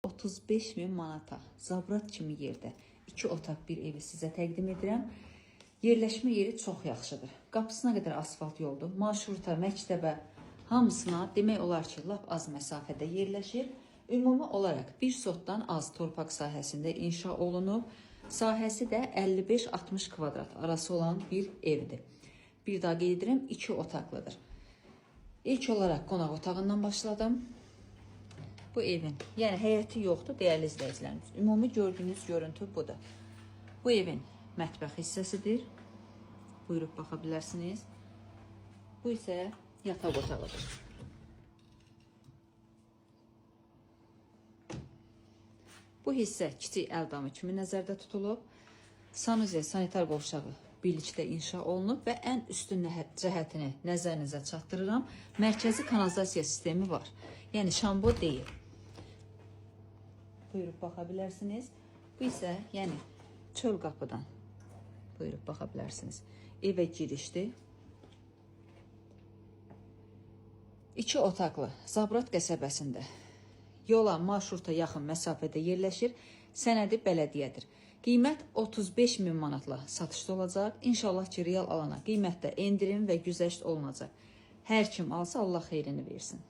35.000 manata Zabrat kimi yerdə 2 otaq bir evi sizə təqdim edirəm. Yerləşmə yeri çox yaxşıdır. Qapısına qədər asfalt yoldur. Marşruta, məktəbə hamısına demək olar ki, lap az məsafədə yerləşir. Ümumi olaraq bir sotdan az torpaq sahəsində inşa olunub. Sahəsi də 55-60 kvadrat arası olan bir evdir. Bir daha qeyd edirəm, 2 otaqlıdır. İlk olaraq qonaq otağından başladım. Bu evin, yəni həyəti yoxdur, dəyərli izləyicilərimiz. Ümumi gördüyünüz görüntü budur. Bu evin mətbəx hissəsidir. Buyurub baxa bilərsiniz. Bu isə yataq otağıdır. Bu hissə kiçik əldamı kimi nəzərdə tutulub. Sanuzel sanitar qovşağı birlikdə inşa olunub və ən üstün cəhətini nəzərinizə çatdırıram. Mərkəzi kanalizasiya sistemi var. Yəni şambo deyil. Buyurub baxa bilərsiniz. Bu isə yəni çöl qapıdan buyurub baxa bilərsiniz. Evə girişdir. 2 otaqlı Zabrat qəsəbəsində yola, marşruta yaxın məsafədə yerləşir. Sənədi bələdiyyədir. Qiymət 35.000 manatla satışda olacaq. İnşallah ki, real alana qiymətdə endirim və güzəşt olunacaq. Hər kim alsa Allah xeyrini versin.